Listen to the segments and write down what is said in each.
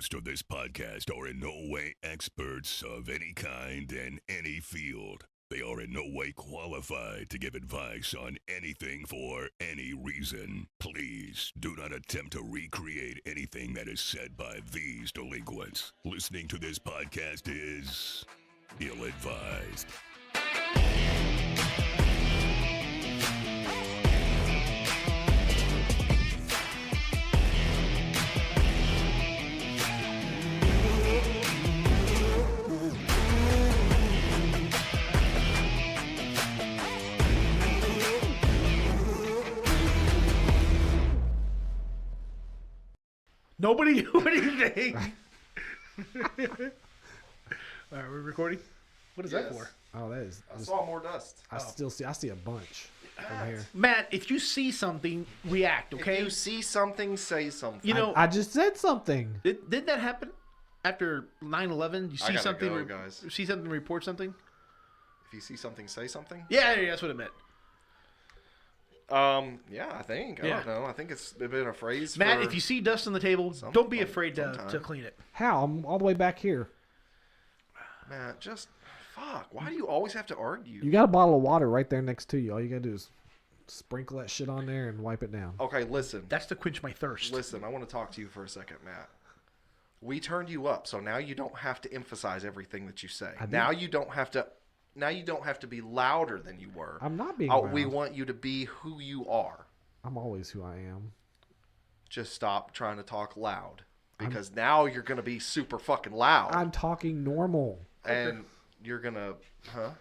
hosts of this podcast are in no way experts of any kind in any field. They are in no way qualified to give advice on anything for any reason. Please do not attempt to recreate anything that is said by these delinquents. Listening to this podcast is ill-advised. Nobody do anything. All right, we're recording. What is that for? Oh, that is. I saw more dust. I see a bunch from here. Matt, if you see something, react, okay? If you see something, say something. You know, I just said something. did that happen after 9/11? You see gotta something, go, guys. see something, report something? If you see something, say something. Yeah, that's what it meant. Yeah, I think. I Yeah. don't know. I think it's been a phrase. Matt, for if you see dust on the table, don't be afraid to sometime. clean it. How? I'm all the way back here. Matt, just fuck. Why do you always have to argue? You got a bottle of water right there next to you. All you gotta do is sprinkle that shit on there and wipe it down. Okay, listen. That's to quench my thirst. Listen, I want to talk to you for a second, Matt. We turned you up, so now you don't have to emphasize everything that you say. Now you don't have to. Now you don't have to be louder than you were. I'm not being We loud. want you to be who you are. I'm always who I am. Just stop trying to talk loud, because now you're gonna be super fucking loud, I'm talking normal. and you're gonna, Well,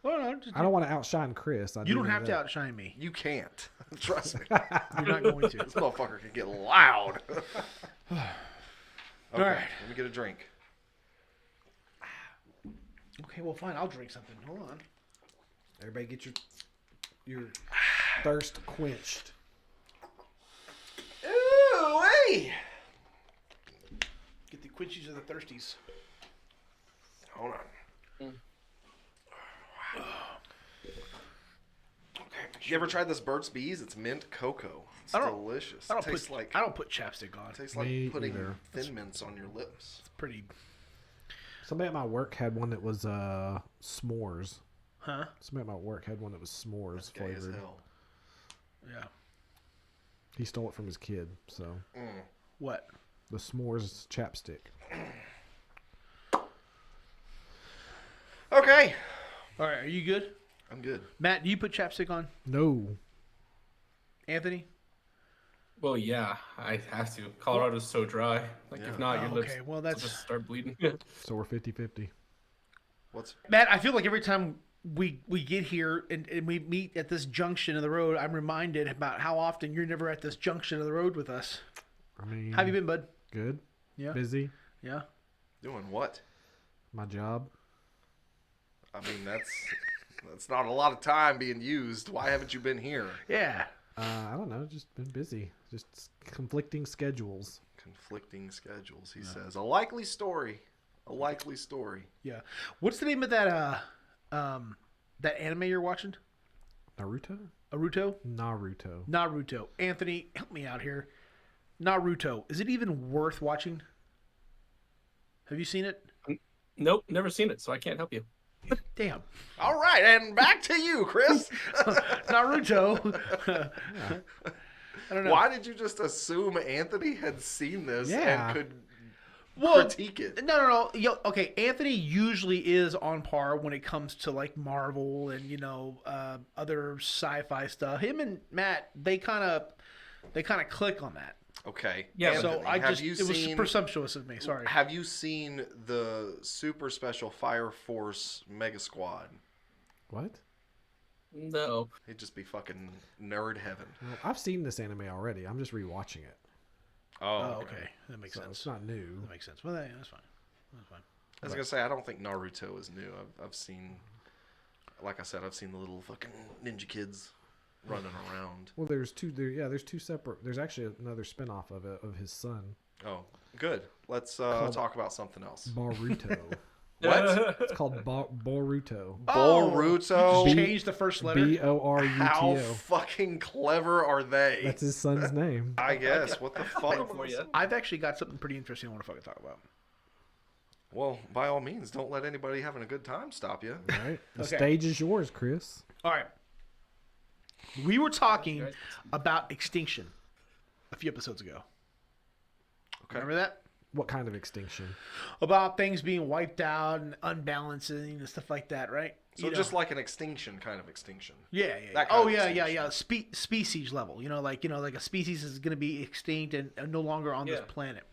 no, just, I don't want to outshine Chris. you don't have to outshine me. You can't. Trust me. You're not going to. This motherfucker can get loud. Okay, All right. let me get a drink. Okay, well, fine. I'll drink something. Hold on. Everybody get your thirst quenched. Ooh, hey! Get the quenchies or the thirsties. Hold on. You ever tried this Burt's Bees? It's mint cocoa. It's delicious. I It tastes I don't put chapstick on. tastes Me like putting either. Thin Mints on your lips. It's pretty. Somebody at my work had one that was s'mores. Huh? Somebody at my work had one that was s'mores Gay as flavored. hell. Yeah. He stole it from his kid, so What? the s'mores chapstick. Okay. All right. Are you good? I'm good. Matt, do you put chapstick on? No. Anthony? Well, yeah, I have to. Colorado's so dry. Like, if not, your lips okay, well, will that's- just start bleeding. So we're 50-50. What's Matt, I feel like every time we get here and we meet at this junction of the road, I'm reminded about how often you're never at this junction of the road with us. I mean, How have you been, bud? good? Yeah. Busy? Yeah. doing what? My job? I mean, that's not a lot of time being used. Why haven't you been here? Yeah. I don't know. Just been busy. Just conflicting schedules. Conflicting schedules, he says. A likely story. A likely story. Yeah. What's the name of that that anime you're watching? Naruto? Naruto? Naruto. Naruto. Anthony, help me out here. Naruto. Is it even worth watching? Have you seen it? Nope, never seen it, so I can't help you. Damn. All right, and back to you, Chris. Naruto. I don't know. Why did you just assume Anthony had seen this Yeah. and could Well, critique it? No. Okay, Anthony usually is on par when it comes to like Marvel and other sci-fi stuff. Him and Matt, they kind of click on that. Okay. Yeah, Anthony, So I have just you it was seen, presumptuous of me. Sorry. Have you seen the Super Special Fire Force Mega Squad? What? No. It'd just be fucking nerd heaven. Well, I've seen this anime already. I'm just rewatching it. Oh, okay. That makes So sense. it's not new. That makes sense. Well, that's fine. That's fine. I was gonna say I don't think Naruto is new. I've seen, like I said, I've seen the little fucking ninja kids running around. Well, there's two. There's two separate. There's actually another spinoff of it of his son, Oh, good. Let's talk about something else. Baruto. What? It's called Boruto. Boruto. You just changed the first letter. How Boruto. fucking clever are they? That's his son's name. I guess. What the fuck? For you. I've actually got something pretty interesting I want to fucking talk about. Well, by all means, don't let anybody having a good time stop you. All right. The Okay. stage is yours, Chris. All right. We were talking about extinction a few episodes ago. Okay. Remember that? What kind of extinction? About things being wiped out and unbalancing and stuff like that, right? So just like an extinction kind of extinction. Yeah. That kind Oh of yeah. extinction. Species level. Like a species is going to be extinct and no longer on this planet.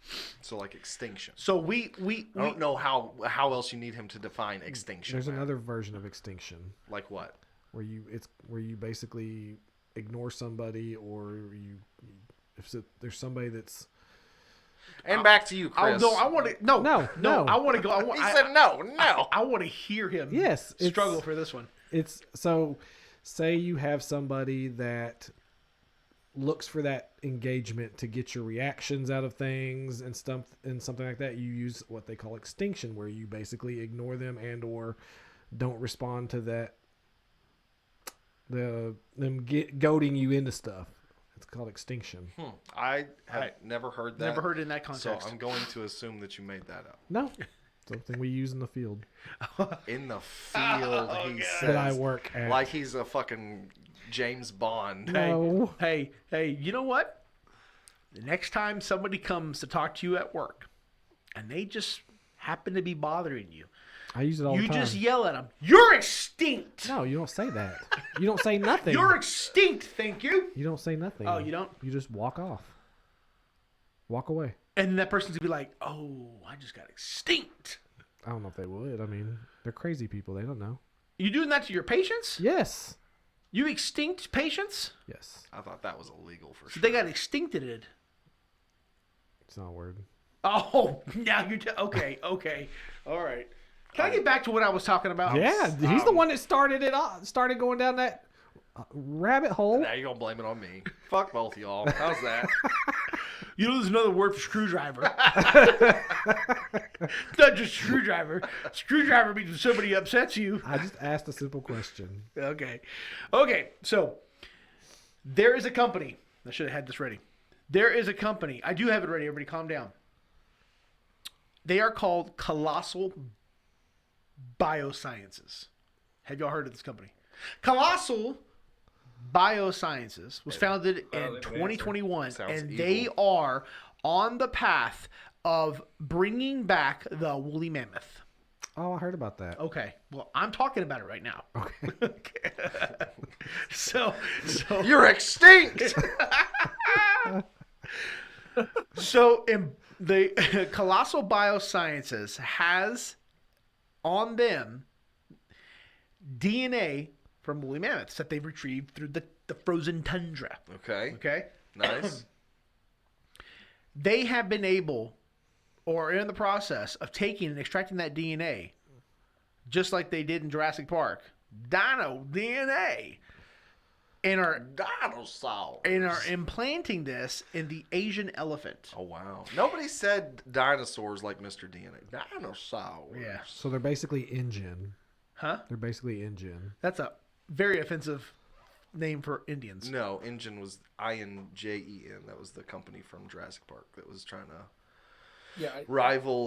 So like extinction. So we I don't know how else you need him to define extinction. There's Matt. another version of extinction Like what? where you basically ignore somebody, or there's somebody that's And back to you, Chris. no, I want to no. I want to go. He said no. I want to hear him. Yes, it's- struggle for this one. It's so, say you have somebody that looks for that engagement to get your reactions out of things and stuff and something like that. You use what they call extinction, where you basically ignore them and or don't respond to that. Goading you into stuff. It's called extinction. I have never heard that. Never heard it in that context. So I'm going to assume that you made that up. No, something we use in the field In the field, he says. that I work at. Like he's a fucking James Bond. No. Hey, you know what? The next time somebody comes to talk to you at work and they just happen to be bothering you, I use it all the you time. just yell at them, "You're extinct! No, you don't say that. You don't say nothing. You're extinct, thank you!" You don't say nothing. Oh, you don't? You just walk off. Walk away. And that person's gonna be like, "Oh, I just got extinct." I don't know if they would. I mean, they're crazy people. They don't know. You doing that to your patients? Yes. You extinct patients? Yes. I thought that was illegal for So sure. they got extincted. It's not a word. Oh, now you're okay, all right. Can I get back to what I was talking about? Yeah, he's the one that started it off. Started going down that rabbit hole. Now you're going to blame it on me. Fuck both of y'all. How's that? You know, there's another word for screwdriver. Not just screwdriver. Screwdriver means when somebody upsets you. I just asked a simple question. Okay. So there is a company. I should have had this ready. There is a company. I do have it ready. Everybody calm down. They are called Colossal Biosciences. Have y'all heard of this company? Colossal Biosciences was founded in 2021, Sounds and evil. they are on the path of bringing back the woolly mammoth. Oh, I heard about that. Okay, well, I'm talking about it right now. Okay. So You're extinct! The Colossal Biosciences has on them DNA from woolly mammoths that they've retrieved through the frozen tundra. Okay. Okay? Nice. They have been able, or in the process of taking and extracting that DNA, just like they did in Jurassic Park, dino DNA, and are Dinosaurs. implanting this in the Asian elephant. Oh, wow. Nobody said dinosaurs like Mr. DNA. Dinosaurs. Yeah. So they're basically InGen. Huh? They're basically InGen. That's a very offensive name for Indians. No, Ingen was INJEN. That was the company from Jurassic Park that was trying to rival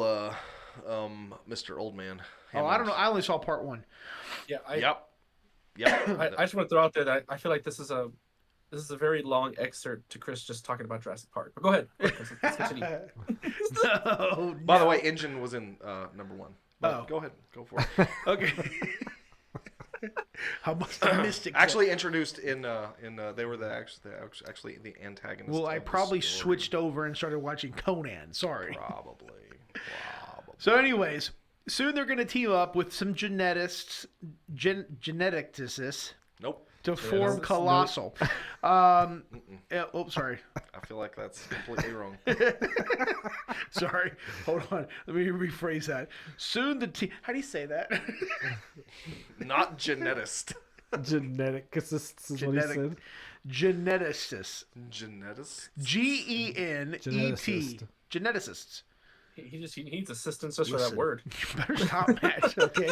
Mr. Oldman. Oh, I don't know. I only saw part one. Yep. I just want to throw out there that I feel like this is a very long excerpt to Chris just talking about Jurassic Park. But go ahead. Let's continue. No, By the way, Ingen was in number one. But Oh. Go ahead. Go for it. Okay. How much I missed it. Actually introduced in they were actually the antagonists. Well, I of the probably story. switched over and started watching Conan. Sorry. Probably. So, anyways, soon they're going to team up with some geneticists Nope. to form Colossal. Sorry. I feel like that's completely wrong. Sorry. Hold on. Let me rephrase that. Soon the team. How do you say that? Not genetist. Geneticist is what he said. Geneticists. Genetist. Genet. Geneticist. Geneticists. He needs assistance just for that Listen. word. You better stop, Matt. Okay,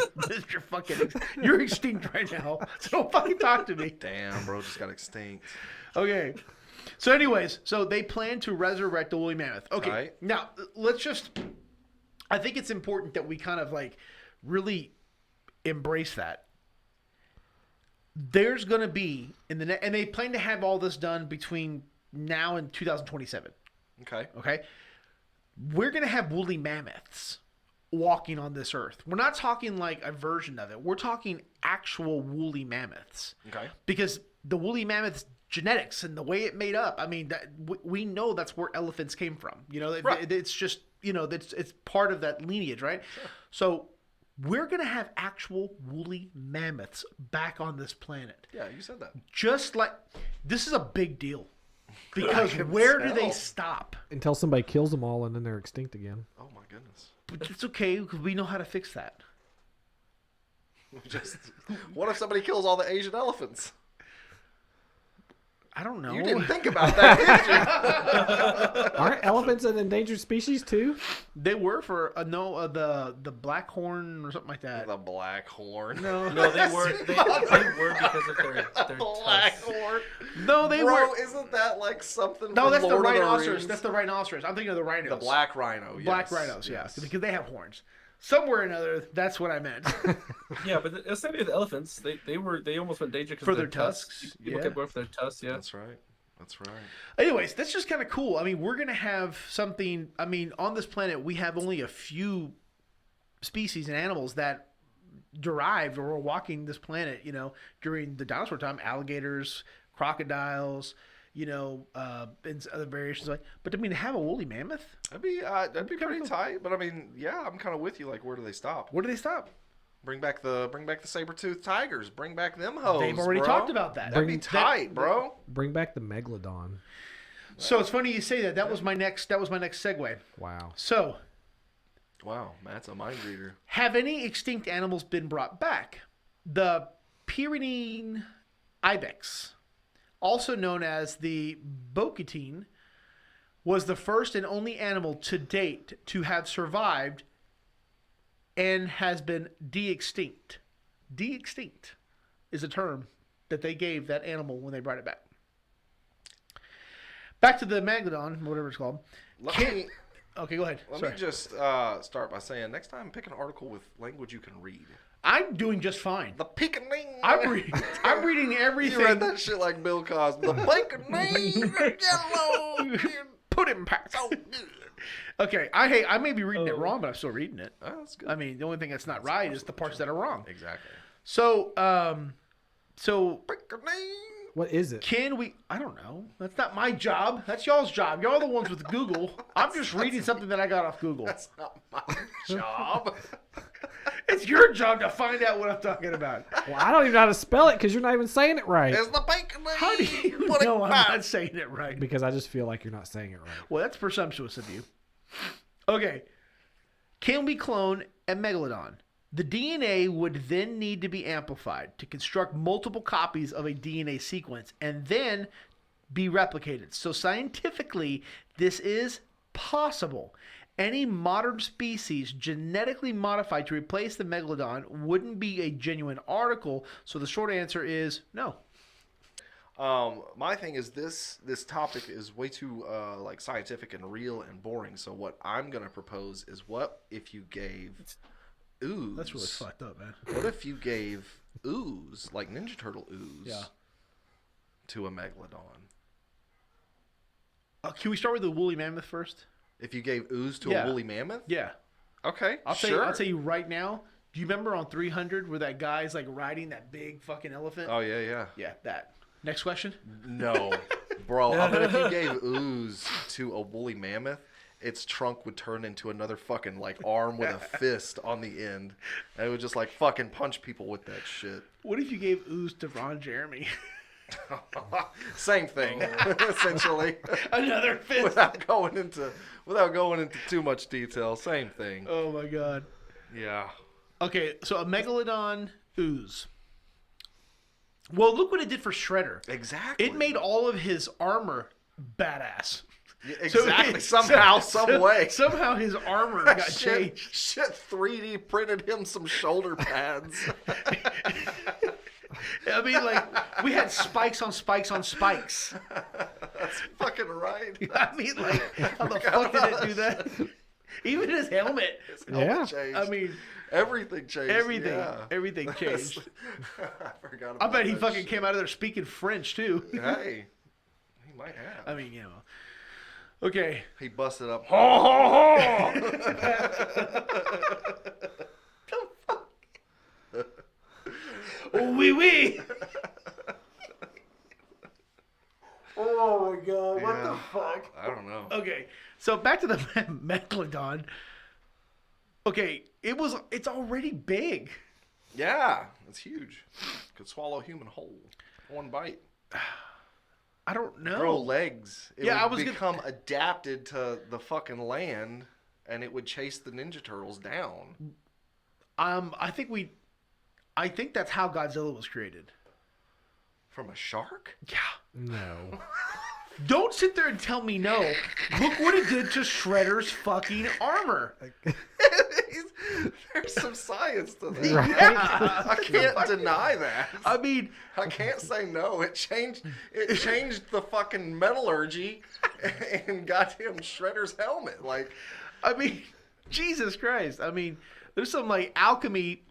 you're extinct right now. So don't fucking talk to me. Damn, bro, just got extinct. Okay. So, anyways, they plan to resurrect the woolly mammoth. Okay. Right. Now let's just. I think it's important that we kind of like really embrace that. There's going to be and they plan to have all this done between now and 2027. Okay. Okay. We're going to have woolly mammoths walking on this earth. We're not talking like a version of it. We're talking actual woolly mammoths. Okay. Because the woolly mammoth's genetics and the way it made up, I mean, that we know that's where elephants came from. You know, Right. it's just, it's part of that lineage, right? Sure. So we're going to have actual woolly mammoths back on this planet. Yeah, you said that. Just like, this is a big deal. Because where do they stop? Until somebody kills them all and then they're extinct again. Oh my goodness. But it's okay because we know how to fix that. What if somebody kills all the Asian elephants? I don't know. You didn't think about that, did you? Aren't elephants an endangered species too? They were for the black horn or something like that. The black horn. No, No, they were because of their Black tusks. horn. no, they Bro, were. isn't that like something? No, from that's the Lord of rhinoceros. Rings? That's the rhinoceros. I'm thinking of the rhinos. The black rhino. Yes. Black rhinos, yes. yeah, because they have horns. Somewhere or another, that's what I meant. Yeah, but the same with elephants. They almost went endangered For because their of their tusks. tusks, People yeah. kept going for their tusks. Yeah. That's right. That's right. Anyways, that's just kind of cool. I mean, we're gonna have something. I mean, on this planet, we have only a few species and animals that derived or were walking this planet. During the dinosaur time, alligators, crocodiles. And other variations like. But I mean, to have a woolly mammoth, That'd be pretty tight. But I mean, yeah, I'm kind of with you. Like, where do they stop? where do they stop? Bring back the saber-toothed tigers. Bring back them hoes. They've already bro. talked about that. That'd be tight, bro. Bring back the Megalodon. So it's funny you say that. That was my next segue. Wow. So, Wow, Matt's a mind reader. have any extinct animals been brought back? The Pyrenean ibex, also known as the bocatine, was the first and only animal to date to have survived and has been de-extinct. De-extinct is a term that they gave that animal when they brought it back. Back to the Megalodon, whatever it's called. Okay, go ahead. Let Sorry. me just start by saying, next time, pick an article with language you can read. I'm doing just fine. The Pickaninny. I'm reading everything. You read that shit like Bill Cosby. The Pickaninny. Yellow. Put it in packs. So good. Okay, I may be reading it wrong, but I'm still reading it. Oh, that's good. I mean, the only thing that's not right is the parts that are wrong. Exactly. So, Pickaninny. What is it? can we? I don't know. That's not my job. That's y'all's job. Y'all are the ones with Google. I'm just reading something that I got off Google. That's not my job. It's your job to find out what I'm talking about. Well, I don't even know how to spell it because you're not even saying it right. It's the Pickaninny. How do you Put it know I'm back. not saying it right? Because I just feel like you're not saying it right. Well, that's presumptuous of you. Okay. Can we clone a megalodon? The DNA would then need to be amplified to construct multiple copies of a DNA sequence and then be replicated. So scientifically, this is possible. Any modern species genetically modified to replace the megalodon wouldn't be a genuine article. So the short answer is no. My thing is this topic is way too like scientific and real and boring. So what I'm gonna propose is, what if you gave ooze? That's really fucked up, man. What if you gave ooze, like Ninja Turtle ooze, Yeah. to a megalodon? Can we start with the woolly mammoth first? If you gave ooze to Yeah. a woolly mammoth? Yeah. Okay, I'll sure. tell you right now. Do you remember on 300 where that guy's like riding that big fucking elephant? Oh yeah. Yeah, that. Next question. No, bro. I bet if you gave ooze to a woolly mammoth, its trunk would turn into another fucking like arm with a fist on the end, and it would just like fucking punch people with that shit. What if you gave ooze to Ron Jeremy? Same thing, essentially. Another fist. without going into too much detail, same thing. Oh my god. Yeah. Okay, so a megalodon ooze. Well, look what it did for Shredder. Exactly. It made all of his armor badass. Yeah, exactly. Somehow, some way. Somehow his armor got changed. Shit 3D printed him some shoulder pads. I mean, like, we had spikes on spikes on spikes. That's fucking right. I mean, like, how the fuck did it do that? Even his helmet. His helmet Yeah. changed. I mean, everything changed. everything. Yeah. Everything changed. I forgot I about bet he that fucking shit. came out of there speaking French, too. Hey, he might have. I mean, you know. Okay. He busted up. Oh, wee wee. Oh, my God. What Yeah. the fuck? I don't know. Okay, so back to the Megalodon. Okay, it's already big. Yeah, it's huge. Could swallow a human whole. One bite. I don't know. Grow legs. It Yeah, I would was gonna- become adapted to the fucking land, and it would chase the Ninja Turtles down. I think that's how Godzilla was created. From a shark? Yeah. No. Don't sit there and tell me no. Look what it did to Shredder's fucking armor. There's some science to that. Right? I can't deny that. I mean, I can't say no. It changed the fucking metallurgy and got him Shredder's helmet. Like, Jesus Christ. I mean, there's some like alchemy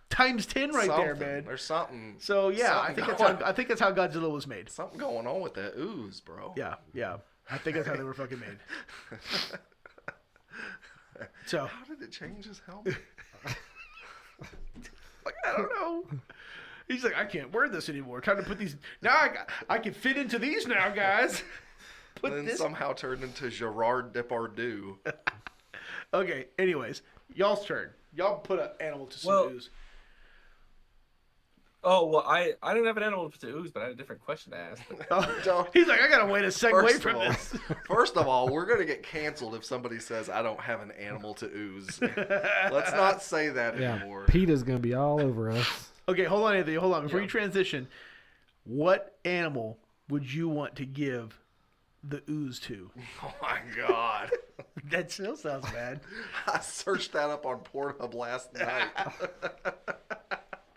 times 10 right there, something. man. There's something. So yeah, I something think that's how Godzilla was made. something going on with that ooze, bro. Yeah, yeah. I think that's how they were fucking made. So How did it change his helmet? like, I don't know. He's like, I can't wear this anymore. Time to put these. Now I can fit into these now, guys. Put Then this. somehow turned into Gerard Depardieu. Okay. Anyways, y'all's turn. Y'all put an animal to some Well- ooze. Oh well, I didn't have an animal to ooze, but I had a different question to ask. Oh, he's like, I got a way to segue from this. First of all, we're gonna get canceled if somebody says I don't have an animal to ooze. Let's not say that Yeah. anymore. PETA's gonna be all over us. Okay, hold on, Anthony. Hold on. Before Yeah. you transition, what animal would you want to give the ooze to? Oh my god. That still sounds bad. I searched that up on Pornhub last night.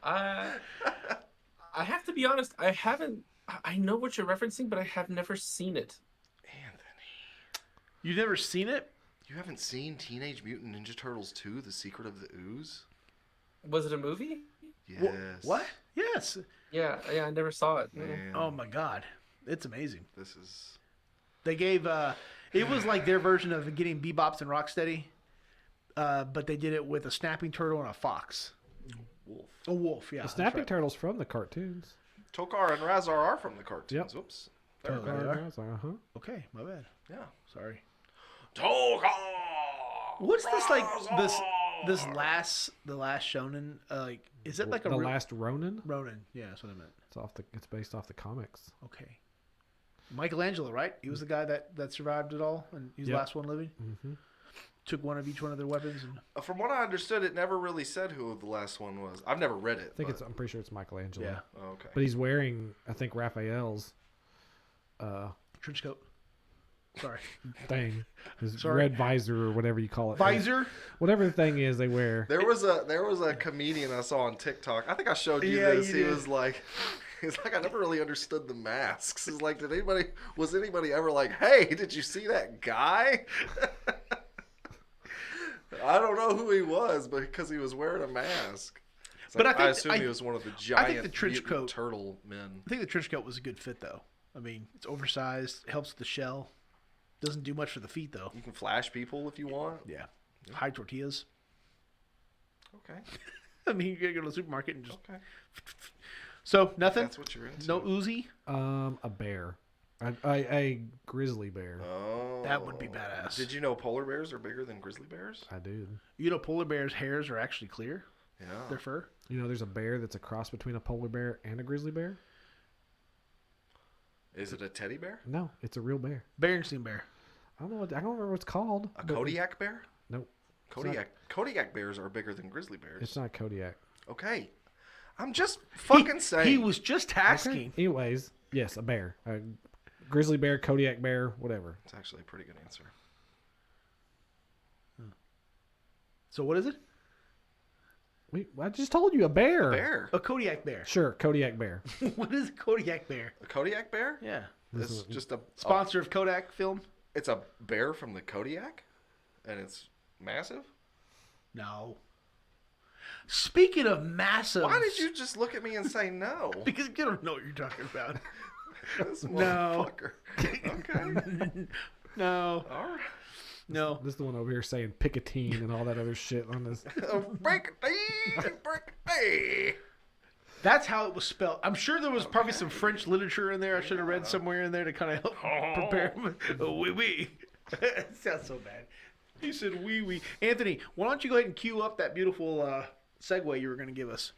I have to be honest. I haven't. I know what you're referencing, but I have never seen it. Anthony, You've never seen it? you haven't seen Teenage Mutant Ninja Turtles 2: The Secret of the Ooze? Was it a movie? Yes. What? Yes. Yeah, I never saw it. Man, Oh my god, it's amazing. this is They gave it was like their version of getting Bebops and Rocksteady, but they did it with a snapping turtle and a fox. Wolf. A wolf, yeah. The that's snapping right. turtles from the cartoons. Tokar and Razar are from the cartoons. Yep. Whoops. Oh, There we go. they are? Uh-huh. Okay, my bad. Yeah. Sorry. Tokar. What's this like? The last shonen? Like, is it like a The Last Ronin? Ronin? Yeah, that's what I meant. It's based off the comics. Okay. Michelangelo, right? He was the guy that survived it all, and he's the Yep. last one living. Mm-hmm. Took one of each one of their weapons. And From what I understood, it never really said who the last one was. I've never read it. I think but- I'm pretty sure it's Michelangelo. yeah, Oh, okay. But he's wearing, I think, Raphael's trench coat. Sorry, thing, his Sorry. red visor or whatever you call it. visor. Whatever the thing is they wear. There was a comedian I saw on TikTok. I think I showed you Yeah, this. you He did. was like, I never really understood the masks. He's like, was anybody ever like, hey, did you see that guy? I don't know who he was, but because he was wearing a mask. It's But like, I I think- assume he was one of the giant the trench mutant coat- turtle men. I think the trench coat was a good fit, though. I mean, it's oversized, helps with the shell. Doesn't do much for the feet, though. You can flash people if you want. Yeah, hide tortillas. Okay. I mean, you gotta go to the supermarket and just. Okay. So nothing. That's what you're into. No Uzi. A bear. A grizzly bear. Oh. That would be badass. Did you know polar bears are bigger than grizzly bears? I do. You know, polar bears' hairs are actually clear. Yeah. Their fur. You know, there's a bear that's a cross between a polar bear and a grizzly bear. Is it a teddy bear? No, it's a real bear. Berenstain bear. I don't know. I don't remember what it's called. A but Kodiak bear? Nope. Kodiak bears are bigger than grizzly bears. It's not Kodiak. Okay. I'm just fucking saying. He was just asking. Okay. Anyways, yes, a bear. Grizzly bear, Kodiak bear, whatever. It's actually a pretty good answer. So what is it? I just told you a bear. Bear. A Kodiak bear. Sure, Kodiak bear. What is a Kodiak bear? A Kodiak bear? Yeah. It's just a Sponsor of Kodak film? It's a bear from the Kodiak, and it's massive. No. Speaking of massive. Why did you just look at me and say no? Because you don't know what you're talking about. This No. motherfucker. Okay. No. All right. No. This is the one over here saying Picatine and all that other shit on this. Break. That's how it was spelled. I'm sure there was probably some French literature in there I should have read somewhere in there to kind of help prepare me. Oui, oui. It sounds so bad. He said oui, oui. Anthony, why don't you go ahead and cue up that beautiful segue you were going to give us?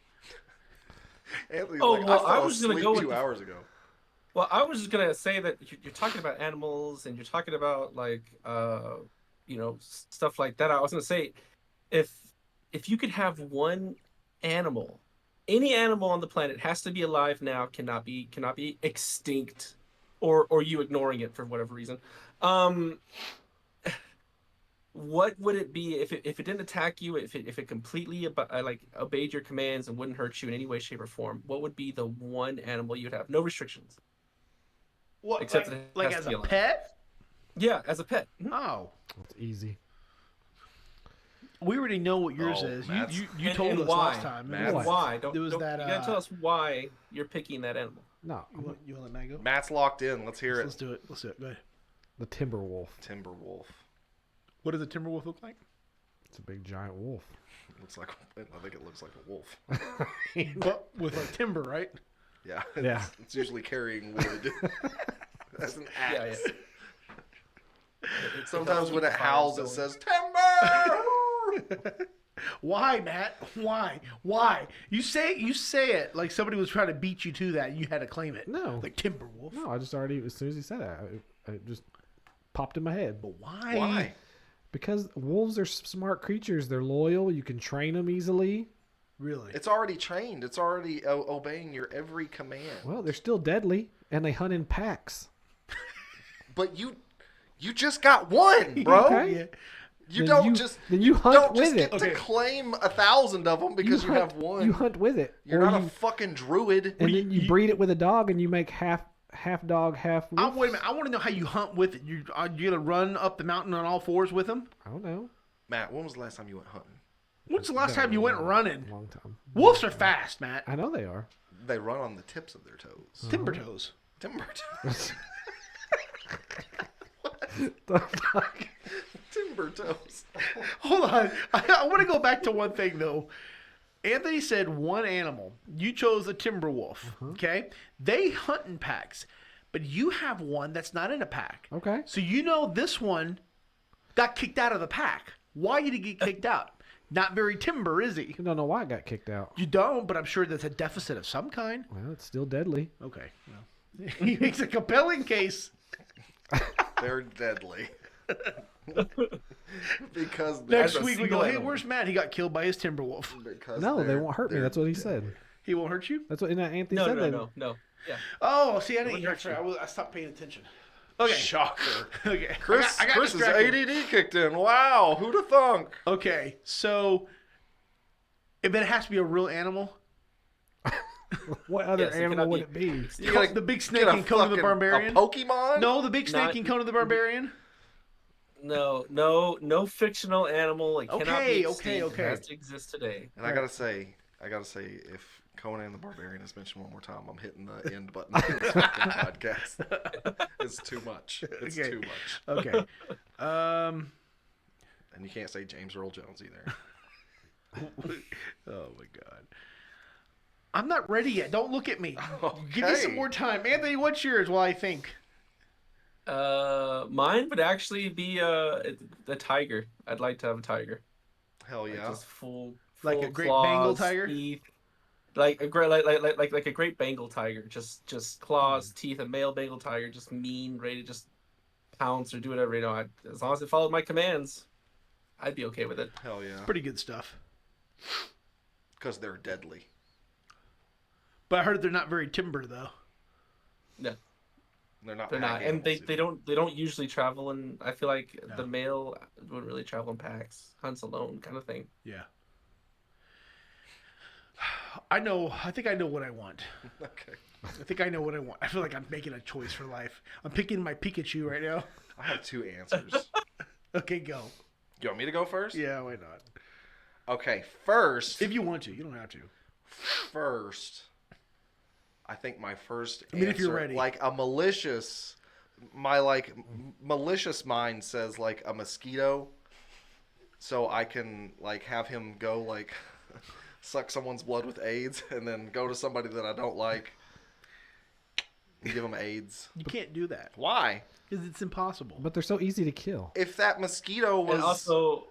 Anthony's Oh, like, well, I I fell was gonna asleep go with 2 the- hours ago. Well, I was just gonna say that you're talking about animals and you're talking about like stuff like that. I was gonna say, if you could have one animal, any animal on the planet has to be alive now, cannot be extinct, or you ignoring it for whatever reason. What would it be if it didn't attack you? If it completely obeyed your commands and wouldn't hurt you in any way, shape, or form? What would be the one animal you'd have? No restrictions. What, Except that it like has as to be a alive. pet? Yeah, as a pet. Mhm. Oh. It's easy. We already know what yours Oh, is. Matt's- You told And us why? last time. Matt's- What? Why? Don't, There was don't that, you gotta tell us why you're picking that animal. No, You want to let Matt go? Matt's locked in. Let's hear Let's it. do it. Let's do it. Go ahead. the timber wolf. Timber wolf. What does a timber wolf look like? It's a big giant wolf. Looks like I think it looks like a wolf. But with like timber, right? Yeah. Yeah. It's usually carrying wood. That's an axe. Yeah. Sometimes when it Fire howls, it zone. says timber. Why, Matt? Why? You say it like somebody was trying to beat you to that and you had to claim it. No. Like timber wolf. No, I just already, as soon as he said it, it just popped in my head. But why? Why? Because wolves are smart creatures. They're loyal. You can train them easily. Really? It's already trained. It's already obeying your every command. Well, they're still deadly, and they hunt in packs. But you just got one, bro. Okay. Yeah. You Then don't then you hunt don't with just it. get to claim 1,000 of them because you, have one. You hunt with it. You're Or not you, a fucking druid. and then you breed it with a dog, and you make half dog, half wolf. Wait a minute. I want to know how you hunt with it. You gonna run up the mountain on all fours with them? I don't know. Matt, when was the last time you went hunting? When's the last time you went running? Long time. Wolves are fast, Matt. I know they are. They run on the tips of their toes. Timber toes. Timber toes. The fuck? Timber toes. Hold on. I want to go back to one thing though. Anthony said one animal. You chose a timber wolf. Okay. They hunt in packs, but you have one that's not in a pack. Okay. So you know this one got kicked out of the pack. Why did he get kicked out? Not very timber, is he? You don't know why I got kicked out. You don't, but I'm sure there's a deficit of some kind. Well, it's still deadly. Okay. Well, he makes a compelling case. They're deadly. because Next a week we single go, hey, animal. where's Matt? He got killed by his timber wolf. because No, they they're- won't hurt me. they're That's what he said. He won't hurt you? That's what Anthony No, said. no. Yeah. Oh, see, I didn't wouldn't hear. hurt Sorry, I stopped paying attention. Okay. Shocker. Okay. Chris, I got Chris's distracted. ADD kicked in. Wow, who'd have thunk? Okay, so but it has to be a real animal. What other Yes, it animal cannot would be- it be? You gotta The big snake get a in Conan the fucking- Barbarian? A Pokemon? No, the big snake Not- in Conan the Barbarian. No fictional animal. It cannot Okay, be extinct. okay. It has to exist today. And I gotta say, if Conan the Barbarian is mentioned one more time, I'm hitting the end button of this fucking podcast. It's too much. It's Okay. too much. Okay. And you can't say James Earl Jones either. Oh my God. I'm not ready yet. Don't look at me. Give me some Okay. more time, Anthony. What's yours? While I think. Mine would actually be a tiger. I'd like to have a tiger. Hell Like, yeah. just full Like a full great claws, Bengal tiger? teeth. Like a great like a great Bengal tiger. Just claws, teeth, a male Bengal tiger, just mean, ready to just pounce or do whatever, as long as it followed my commands, I'd be okay with it. Hell yeah. Pretty good stuff. Because they're deadly. But I heard they're not very timber though. No. They're not. They're pack not, and animals they either. don't usually travel. And I feel like No. the male wouldn't really travel in packs, hunts alone, kind of thing. Yeah. I know. I think I know what I want. Okay. I think I know what I want. I feel like I'm making a choice for life. I'm picking my Pikachu right now. I have 2 answers. Okay, go. You want me to go first? Yeah, why not? Okay, first. If you want to, you don't have to. First, I think my first I mean, answer, if you're ready. like a malicious mind says like a mosquito, so I can like have him go like suck someone's blood with AIDS and then go to somebody that I don't like and give them AIDS. You can't do that Why? because it's impossible. But they're so easy to kill. If that mosquito was And also,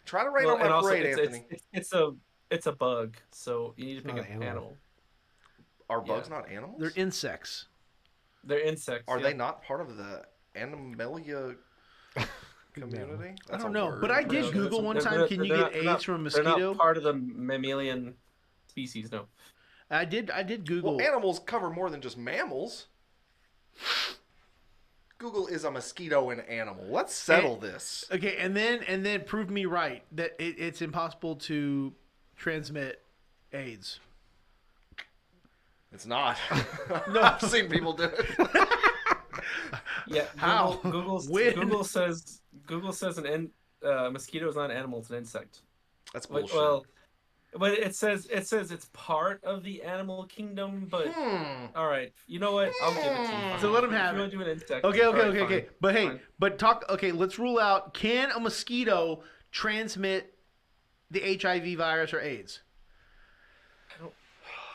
try to rain well, on and my also parade, it's, Anthony. it's a bug, so you need to It's pick not an an animal. animal. Are bugs yeah. not animals? They're insects. They're insects. Are yeah. they not part of the Animalia community? I That's don't a know, word. but I No, did they're- Google one they're- time. they're- Can you they're get not- AIDS from a They're mosquito? not part of the mammalian species. No. I did Google. Well, animals cover more than just mammals. Google is a mosquito an animal. Let's settle this. Okay, and then prove me right that it's impossible to transmit AIDS. It's not. No, I've seen people do it. Yeah. How? When? Google says mosquito is not an animal; it's an insect. That's bullshit. Well, but it says it's part of the animal kingdom. But all right, you know what? I'll give it to you. So let him If have you it. want to do an insect? Okay, all right, okay. fine, But hey, fine. but talk. Okay, let's rule out: can a mosquito transmit the HIV virus or AIDS?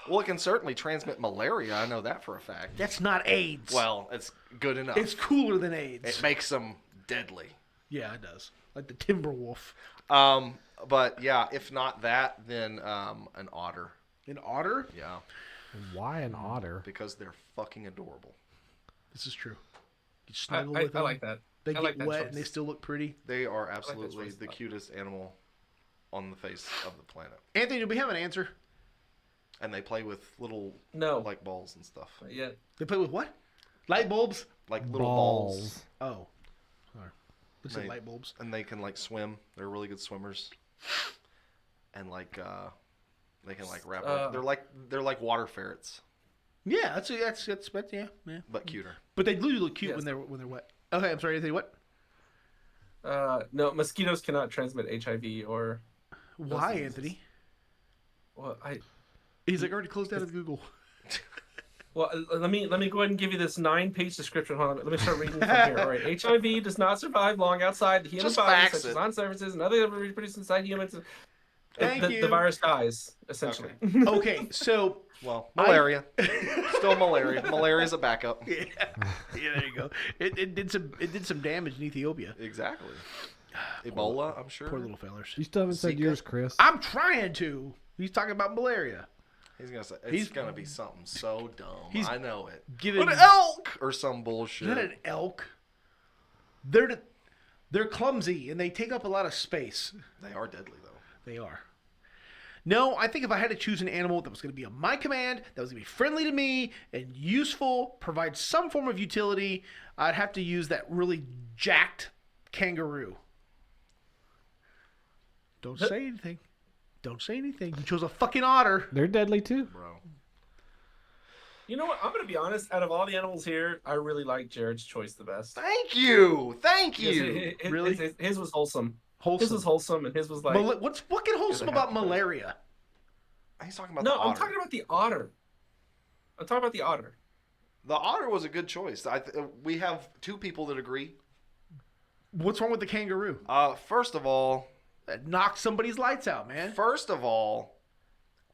Well, it can certainly transmit malaria. I know that for a fact. That's not AIDS. Well, it's good enough. it's cooler than AIDS. It makes them deadly. Yeah, it does. Like the timber wolf. But yeah, if not that, then an otter. An otter. Yeah, Why an otter? because they're fucking adorable. This is true. You I, snuggle I, with I them. like that. They I get like that wet choice. and they still look pretty. They are that absolutely choice. the cutest animal on the face of the planet. Anthony, do we have an answer? And they play with little No. light balls and stuff. Yeah. They play with what? Light bulbs? Like little balls. Oh. Sorry. Let's say They- light bulbs. And they can like swim. They're really good swimmers. And like they can like wrap up. They're like water ferrets, Yeah, that's yeah. but cuter. But they do look cute Yes. when they're wet. Okay, I'm sorry, Anthony, what? No, mosquitoes cannot transmit HIV or. Why, diseases. Anthony? Well, He's like already closed out of Google. let me go ahead and give you this 9-page description. Hold on, let me start reading from here. All right, HIV does not survive long outside the human Just body, fax such as it. on surfaces and other reproduced inside humans. Thank the you. virus dies essentially. Okay, so Well, malaria. Still malaria. Malaria's a backup. yeah, there you go. It did some damage in Ethiopia. Exactly. Ebola, I'm sure. Poor little fellers. You still haven't said Zika? yours, Chris. I'm trying to. He's talking about malaria. He's gonna say it's He's- gonna be something so dumb. He's I know it. giving- An elk or some bullshit. Not an elk. They're clumsy and they take up a lot of space. They are deadly though. They are. No, I think if I had to choose an animal that was going to be on my command, that was going to be friendly to me and useful, provide some form of utility, I'd have to use that really jacked kangaroo. Don't say anything. Don't say anything. You chose a fucking otter. They're deadly too. Bro. You know what? I'm gonna be honest. Out of all the animals here, I really like Jared's choice the best. Thank you. Thank Because you. Really? His was wholesome. Wholesome. His was wholesome, and his was like. What can wholesome about happy place. malaria? He's talking about No, the otter. I'm talking about the otter. I'm talking about the otter. The otter was a good choice. We have 2 people that agree. What's wrong with the kangaroo? First of all, That knocks somebody's lights out, man.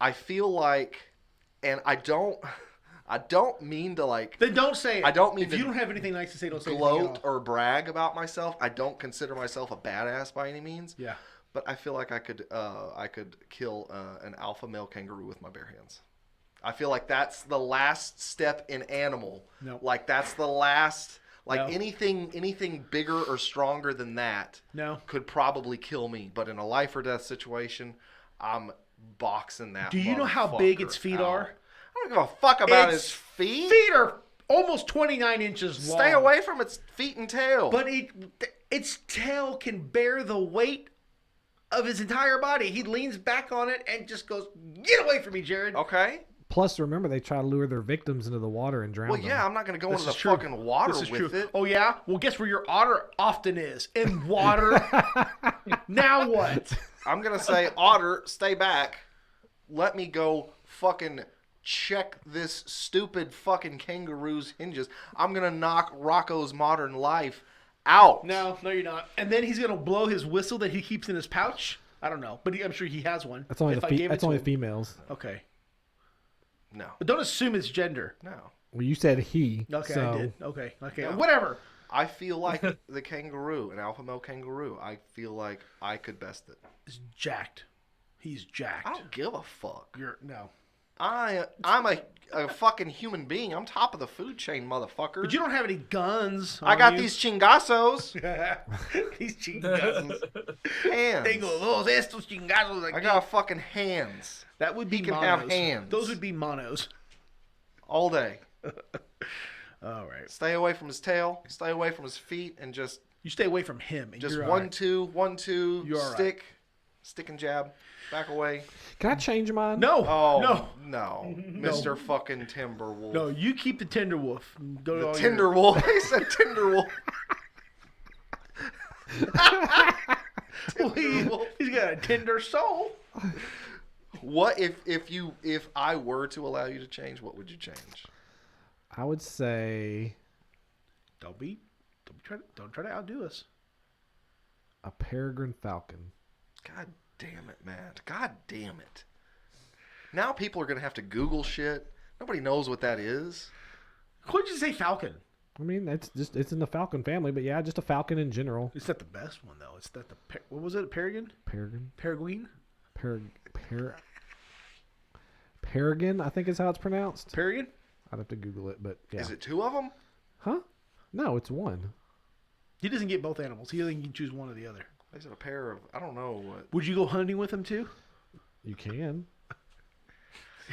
I feel like, and I don't mean to like Then don't say it. I don't mean if to you don't have anything nice to say, don't say anything gloat at all. or brag about myself. I don't consider myself a badass by any means. Yeah. But I feel like I could kill an alpha male kangaroo with my bare hands. I feel like that's the last step in animal. No. Like that's the last. Like No. anything bigger or stronger than that No. could probably kill me. But in a life or death situation, I'm boxing that. Do you know how big its motherfucker feet out. are? I don't give a fuck about Its his feet. Feet are almost 29 inches long. Stay away from its feet and tail. But its tail can bear the weight of his entire body. He leans back on it and just goes, "Get away from me, Jared." Okay. Plus, remember, they try to lure their victims into the water and drown Well, them. yeah, I'm not going to go This into the is true. fucking water This is with true. it. Oh, yeah? Well, guess where your otter often is? In water. Now what? I'm going to say, Otter, stay back. Let me go fucking check this stupid fucking kangaroo's hinges. I'm going to knock Rocco's Modern Life out. No, you're not. And then he's going to blow his whistle that he keeps in his pouch. I don't know, but I'm sure he has one. That's only If I gave it that's to only him. females. Okay. No. But don't assume it's gender. No. Well, you said he. Okay, so I did. Okay. No. Whatever. I feel like the kangaroo, an alpha male kangaroo, I feel like I could best it. He's jacked. He's jacked. I don't give a fuck. No. I'm a fucking human being. I'm top of the food chain, motherfucker. But you don't have any guns. I got these chingazos. These chingazos. Hands. Tengo dos estos chingazos aquí. I got fucking hands. That would be He can monos. have hands. Those would be monos. All day. All right. Stay away from his tail. Stay away from his feet, and just You stay away from him. And just you're 1, all 2, 1, 2. You're all right. Stick and jab. Back away. can I change mine? No. Oh no, Mr. fucking Timberwolf. No, you keep the tender wolf. Go to The all Tinder Wolf. He said Tinder Wolf. He's got a tender soul. What if I were to allow you to change? What would you change? I would say Don't try to outdo us. a peregrine falcon. God damn it, Matt. God damn it. Now people are gonna have to Google shit. Nobody knows what that is. What'd you say, falcon? I mean, it's in the falcon family, but yeah, just a falcon in general. It's not the best one though. It's not the what was it? Peregrine? Peregrine. Peregrine? Peregrine, I think is how it's pronounced. Peregrine? I'd have to Google it, but yeah. Is it 2 of them? Huh? No, it's one. He doesn't get both animals. He only can choose one or the other. Is it a pair of? I don't know what. Would you go hunting with him too? You can.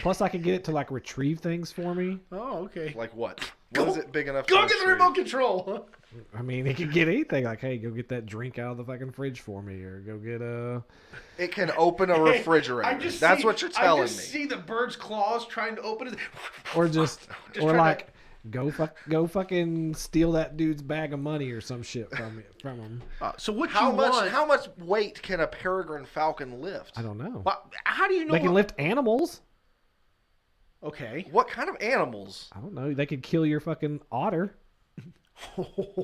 Plus, I can get it to like retrieve things for me. Oh, okay. Like what? What is it big enough? Go to get the retrieve? remote control. I mean, it can get anything. Like, hey, go get that drink out of the fucking fridge for me, or go get a. It can open a refrigerator. That's what you're telling I just see the bird's claws trying to open it. Or just Just or try like go fucking steal that dude's bag of money or some shit from him. So what How you much? want? How much weight can a peregrine falcon lift? I don't know. How do you know? They can lift animals. Okay. What kind of animals? I don't know. They could kill your fucking otter.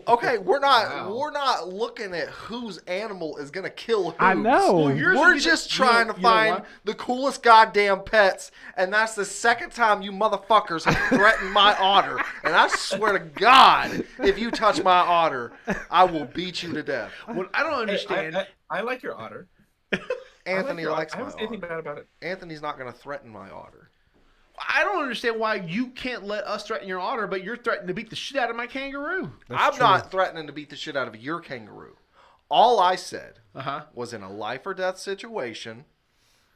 Okay, we're not looking at whose animal is gonna kill who. I know. Well, yours would We're be just the- trying to you know find what? the coolest goddamn pets, and that's the second time you motherfuckers have threatened my otter. And I swear to God, if you touch my otter, I will beat you to death. What I don't understand. I like your otter. Anthony likes I my haven't seen anything otter. bad about it. Anthony's not gonna threaten my otter. I don't understand why you can't let us threaten your otter, but you're threatening to beat the shit out of my kangaroo. I'm not threatening to beat the shit out of your kangaroo. All I said Uh-huh. was in a life or death situation,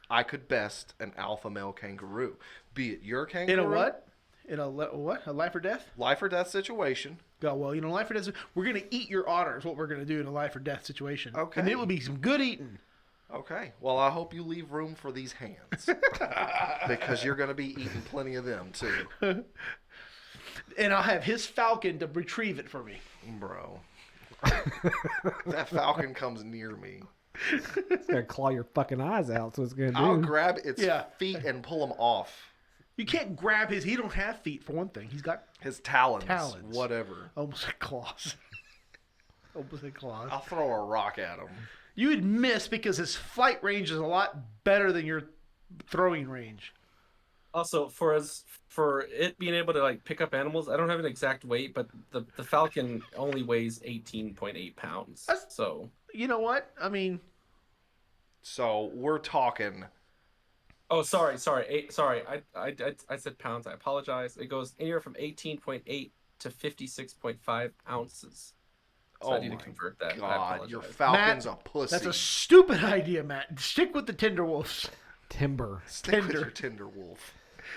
I could best an alpha male kangaroo. Be it your kangaroo. In a what? In a what? A life or death? Life or death situation. Go well. You know, life or death. We're gonna eat your otter. Is what we're gonna do in a life or death situation. Okay. And it would be some good eating. Okay. Well, I hope you leave room for these hands. Because you're going to be eating plenty of them, too. And I'll have his falcon to retrieve it for me. Bro. That falcon comes near me. It's gonna claw your fucking eyes out. So it's gonna do. I'll grab its Yeah. feet and pull them off. You can't grab his. He don't have feet for one thing. He's got His talons. Talons. Whatever. almost like claws. Almost like claws. I'll throw a rock at him. You would miss because his flight range is a lot better than your throwing range. Also, for it being able to like pick up animals, I don't have an exact weight, but the falcon only weighs 18.8 pounds. So You know what? I mean, So we're talking. oh sorry. I said pounds. I apologize. It goes anywhere from 18.8 to 56.5 ounces. So I need to convert that. I God, your apologize. falcon's Matt, a pussy. that's a stupid idea, Matt. Stick with the Tinderwolves. Timber. Stick with Tinder. your Tinder wolf.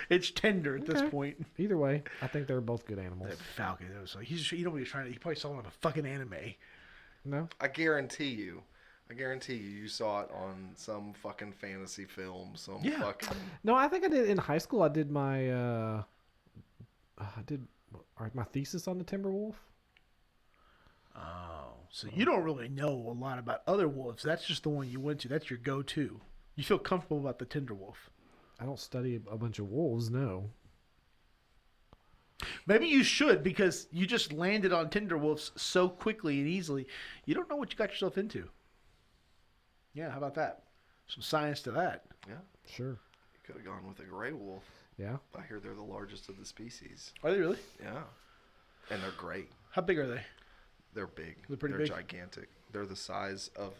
It's tender at this Okay. point. Either way, I think they're both good animals. That falcon. It was like you know what he's trying to. He probably saw it on a fucking anime. No, I guarantee you, you saw it on some fucking fantasy film. Some Yeah. fucking. no. I think I did in high school. I did my my thesis on the timber wolf. Oh, so you don't really know a lot about other wolves. That's just the one you went to. That's your go-to. You feel comfortable about the tinder wolf. I don't study a bunch of wolves. No. Maybe you should because you just landed on tinder wolves so quickly and easily. You don't know what you got yourself into. Yeah, how about that? Some science to that. Yeah, Sure. you could have gone with a gray wolf. Yeah. I hear they're the largest of the species. Are they really? Yeah, and they're great. How big are they? They're big. They're pretty They're big? gigantic. They're the size of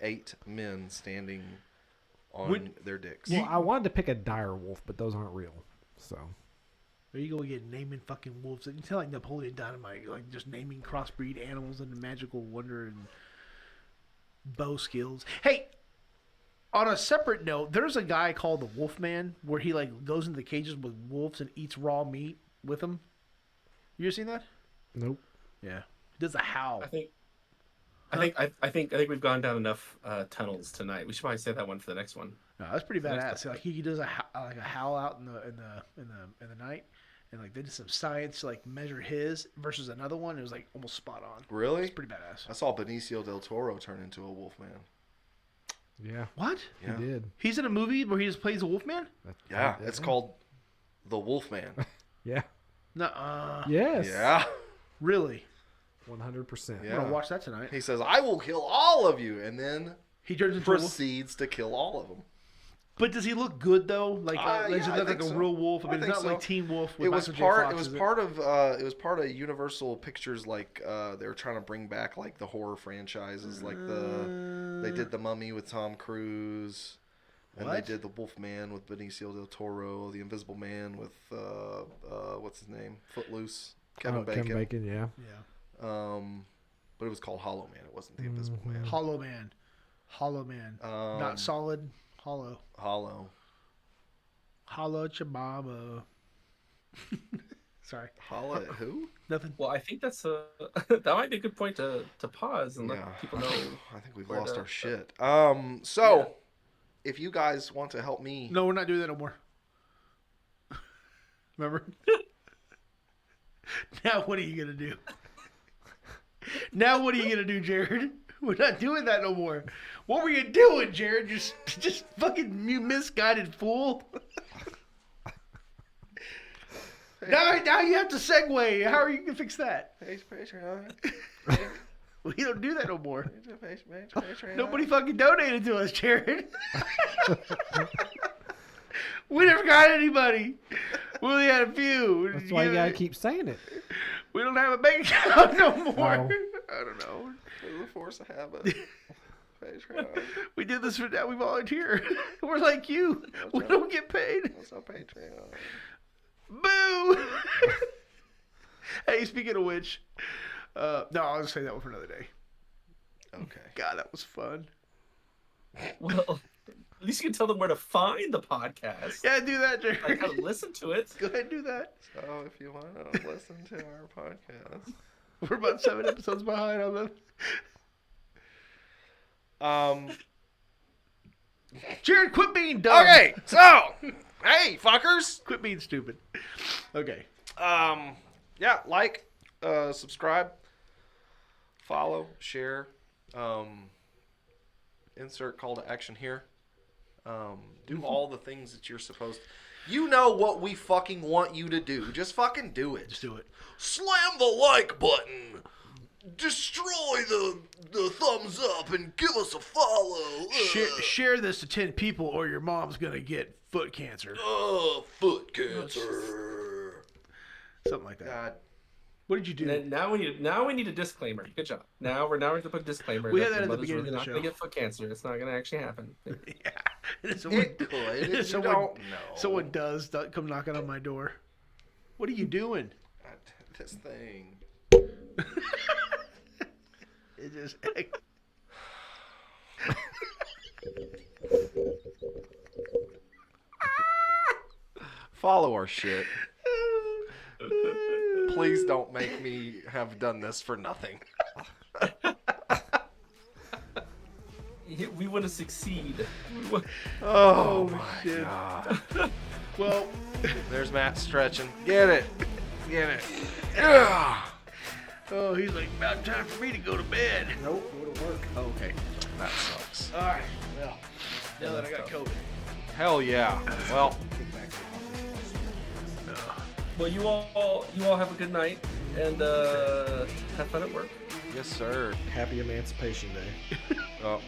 8 men standing on Would- their dicks. Well, I wanted to pick a dire wolf, but those aren't real. So. There you go again, naming fucking wolves. You sound like Napoleon Dynamite, like just naming crossbreed animals and magical wonder and bow skills. Hey, on a separate note, there's a guy called the Wolfman where he like goes into the cages with wolves and eats raw meat with them. You ever seen that? Nope. Yeah, he does a howl. I think we've gone down enough tunnels tonight. We should probably save that one for the next one. No, that's pretty The next badass. Like he does a howl out in the night, and like they did some science to like measure his versus another one. It was like almost spot on. Really? It's pretty badass. I saw Benicio del Toro turn into a wolf man. Yeah. What? Yeah, He did. He's in a movie where he just plays a Wolfman? yeah. It's called The Wolf Man. Yeah. Nuh-uh. Yes. Yeah, Really? 100%. I'm Yeah. gonna watch that tonight. he says, "I will kill all of you," and then He turns into a wolf. proceeds to kill all of them. But does he look good though? Like, is yeah, it I like think a so. real wolf? I I mean, it's think not so. like Teen Wolf. With It was Michael J. part. Fox, It was is part of. It was part of Universal Pictures. Like they were trying to bring back like the horror franchises. Like they did the Mummy with Tom Cruise, and they What? did the Wolf Man with Benicio del Toro, the Invisible Man with what's his name, Footloose, Kevin Bacon. Kevin Bacon, yeah. Yeah. But it was called Hollow Man. It wasn't the Invisible Man. Hollow Man. Hollow Man. Not solid. Hollow. Hollow. Hollow Chababa. Sorry. Hollow at who? Nothing. Well, I think that's a that might be a good point to pause and let Yeah. people know. I think we've where lost to- our shit. So if you guys want to help me, No, we're not doing that no more. Remember? Now what are you gonna do? Now what are you gonna do, Jared? We're not doing that no more. What were you doing, Jared? Just fucking you misguided fool. Now you have to segue. How are you gonna fix that? Patreon. We don't do that no more. Patreon. Nobody fucking donated to us, Jared. We never got anybody. We only had a few. That's why you gotta keep saying it. We don't have a bank account no more. Wow. I don't know. Through the force of habit. Patreon. We did this for now. We volunteer. We're like you. We don't get paid. What's up, Patreon? Boo! Hey, speaking of which, no, I'll just say that one for another day. Okay. God, that was fun. Well, at least you can tell them where to find the podcast. Yeah, do that, Like how Jared. to listen to it. Go ahead and do that. So if you want to listen to our podcast, We're about 7 episodes behind on them. Jared, quit being dumb. okay. So, hey, fuckers. Quit being stupid. Okay. Yeah, like, subscribe, follow, share, insert call to action here. Do all the things that you're supposed to. You know what we fucking want you to do. Just fucking do it. Just do it. Slam the like button. Destroy the thumbs up and give us a follow. Share this to 10 people or your mom's going to get foot cancer. Foot cancer. Something like that. God. What did you do? And now we need a disclaimer. Good job. Now we're going to put a disclaimer. We had that your at the mother's beginning of the not show. going to get foot cancer. It's not going to actually happen. Yeah. It could. You Someone, don't know. someone does come knocking on my door. What are you doing? This thing. It just. Follow our shit. Please don't make me have done this for nothing. We want to succeed. Oh my shit. god. Well, There's Matt stretching. Get it. Get it. Yeah. oh, he's like, about time for me to go to bed. Nope, it'll work. Oh, okay. That sucks. All right. Well, now that I got COVID. Hell yeah. Well, Well, you all have a good night and have fun at work. yes, sir. Happy Emancipation Day. Oh.